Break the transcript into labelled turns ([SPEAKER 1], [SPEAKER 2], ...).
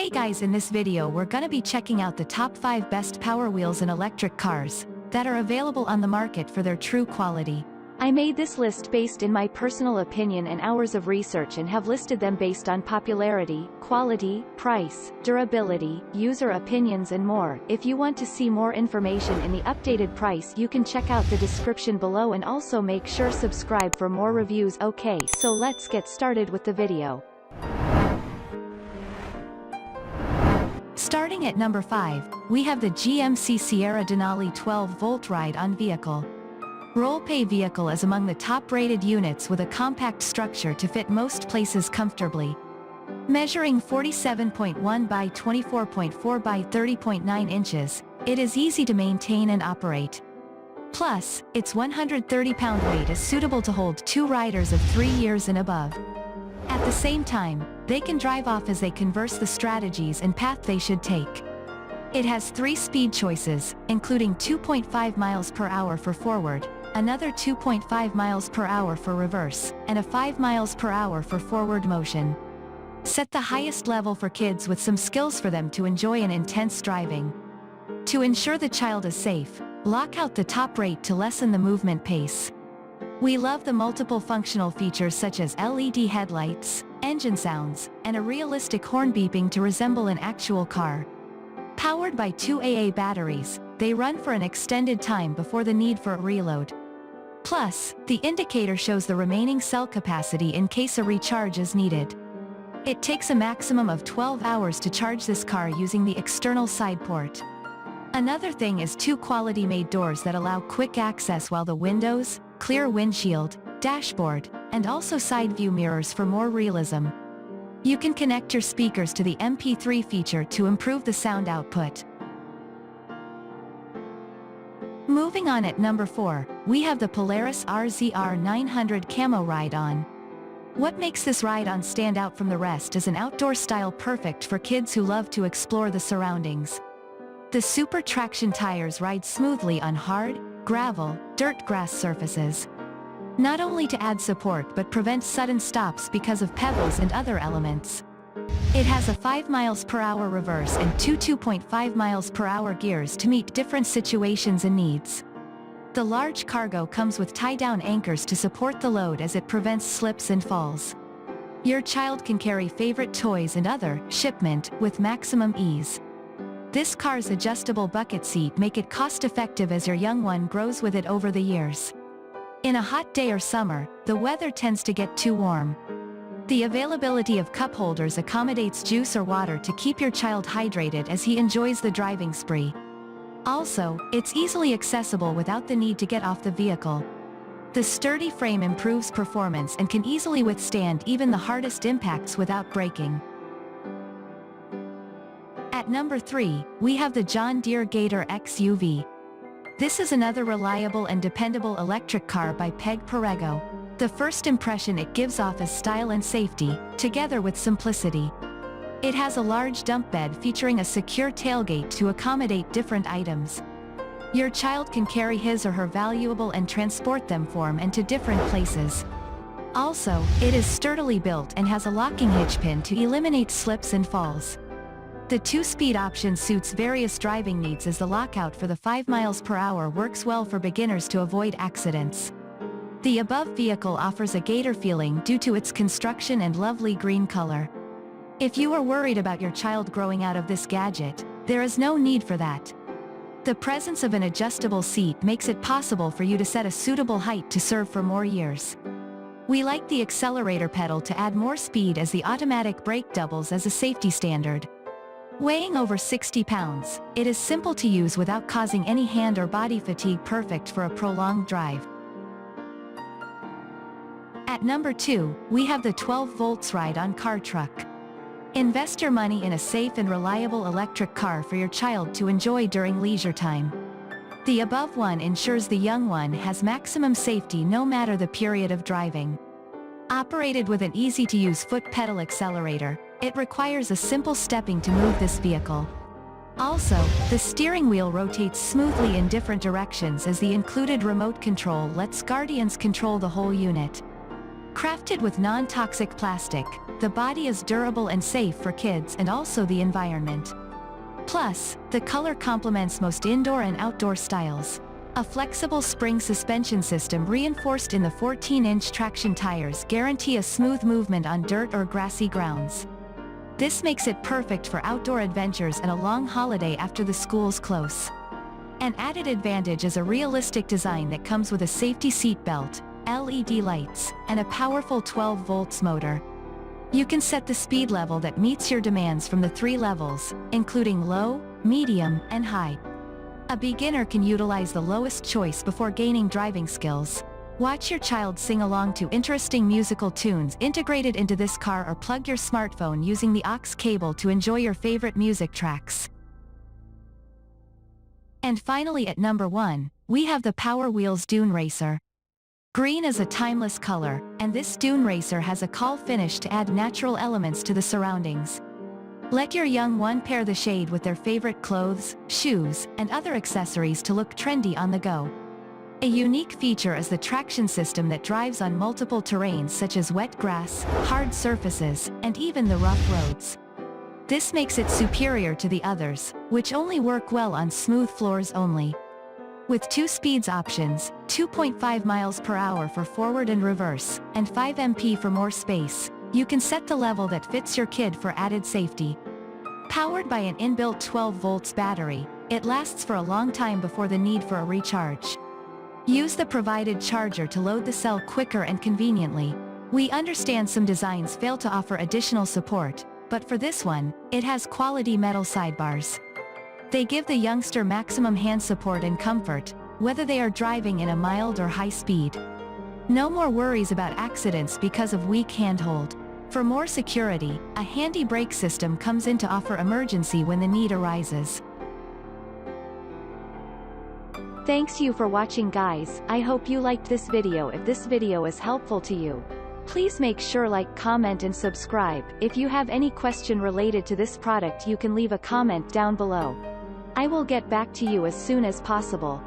[SPEAKER 1] Hey guys, in this video we're gonna be checking out the top 5 best power wheels in electric cars that are available on the market for their true quality. I made this list based in my personal opinion and hours of research and have listed them based on popularity, quality, price, durability, user opinions and more. If you want to see more information in the updated price, you can check out the description below and also make sure subscribe for more reviews. Okay, so let's get started with the video. Starting at number 5, we have the GMC Sierra Denali 12-volt ride-on vehicle. Roll-pay vehicle is among the top-rated units with a compact structure to fit most places comfortably. Measuring 47.1 by 24.4 by 30.9 inches, it is easy to maintain and operate. Plus, its 130-pound weight is suitable to hold 2 riders of 3 years and above. At the same time, they can drive off as they converse the strategies and path they should take. It has 3 speed choices, including 2.5 miles per hour for forward, another 2.5 miles per hour for reverse, and a 5 miles per hour for forward motion. Set the highest level for kids with some skills for them to enjoy an intense driving. To ensure the child is safe, lock out the top rate to lessen the movement pace. We love the multiple functional features such as LED headlights, engine sounds, and a realistic horn beeping to resemble an actual car. Powered by 2 AA batteries, they run for an extended time before the need for a reload. Plus, the indicator shows the remaining cell capacity in case a recharge is needed. It takes a maximum of 12 hours to charge this car using the external side port. Another thing is 2 quality-made doors that allow quick access while the windows, clear windshield, dashboard, and also side view mirrors for more realism. You can connect your speakers to the MP3 feature to improve the sound output. Moving on at number 4, we have the Polaris RZR 900 Camo ride-on. What makes this ride-on stand out from the rest is an outdoor style perfect for kids who love to explore the surroundings. The super traction tires ride smoothly on hard, gravel, dirt grass surfaces. Not only to add support but prevent sudden stops because of pebbles and other elements. It has a 5 miles per hour reverse and 2.5 miles per hour gears to meet different situations and needs. The large cargo comes with tie-down anchors to support the load as it prevents slips and falls. Your child can carry favorite toys and other shipment with maximum ease. This car's adjustable bucket seat make it cost-effective as your young one grows with it over the years. In a hot day or summer, the weather tends to get too warm. The availability of cup holders accommodates juice or water to keep your child hydrated as he enjoys the driving spree. Also, it's easily accessible without the need to get off the vehicle. The sturdy frame improves performance and can easily withstand even the hardest impacts without breaking. At number 3, we have the John Deere Gator XUV. This is another reliable and dependable electric car by Peg Perego. The first impression it gives off is style and safety, together with simplicity. It has a large dump bed featuring a secure tailgate to accommodate different items. Your child can carry his or her valuable and transport them from and to different places. Also, it is sturdily built and has a locking hitch pin to eliminate slips and falls. The 2-speed option suits various driving needs as the lockout for the 5 miles per hour works well for beginners to avoid accidents. The above vehicle offers a Gator feeling due to its construction and lovely green color. If you are worried about your child growing out of this gadget, there is no need for that. The presence of an adjustable seat makes it possible for you to set a suitable height to serve for more years. We like the accelerator pedal to add more speed as the automatic brake doubles as a safety standard. Weighing over 60 pounds, it is simple to use without causing any hand or body fatigue, perfect for a prolonged drive. At number 2, we have the 12-volt ride-on car truck. Invest your money in a safe and reliable electric car for your child to enjoy during leisure time. The above one ensures the young one has maximum safety no matter the period of driving. Operated with an easy-to-use foot pedal accelerator, it requires a simple stepping to move this vehicle. Also, the steering wheel rotates smoothly in different directions as the included remote control lets guardians control the whole unit. Crafted with non-toxic plastic, the body is durable and safe for kids and also the environment. Plus, the color complements most indoor and outdoor styles. A flexible spring suspension system reinforced in the 14-inch traction tires guarantee a smooth movement on dirt or grassy grounds. This makes it perfect for outdoor adventures and a long holiday after the school's close. An added advantage is a realistic design that comes with a safety seat belt, LED lights, and a powerful 12 volts motor. You can set the speed level that meets your demands from the 3 levels, including low, medium, and high. A beginner can utilize the lowest choice before gaining driving skills. Watch your child sing along to interesting musical tunes integrated into this car, or plug your smartphone using the aux cable to enjoy your favorite music tracks. And finally, at number 1, we have the Power Wheels Dune Racer. Green is a timeless color, and this Dune Racer has a cool finish to add natural elements to the surroundings. Let your young one pair the shade with their favorite clothes, shoes, and other accessories to look trendy on the go. A unique feature is the traction system that drives on multiple terrains such as wet grass, hard surfaces, and even the rough roads. This makes it superior to the others, which only work well on smooth floors only. With 2 speeds options, 2.5 miles per hour for forward and reverse, and 5 mph for more space, you can set the level that fits your kid for added safety. Powered by an inbuilt 12 volts battery, it lasts for a long time before the need for a recharge. Use the provided charger to load the cell quicker and conveniently. We understand some designs fail to offer additional support, but for this one, it has quality metal sidebars. They give the youngster maximum hand support and comfort, whether they are driving in a mild or high speed. No more worries about accidents because of weak handhold. For more security, a handy brake system comes in to offer emergency when the need arises. Thanks you for watching, guys. I hope you liked this video. If this video is helpful to you, please make sure like, comment and subscribe. If you have any question related to this product, you can leave a comment down below. I will get back to you as soon as possible.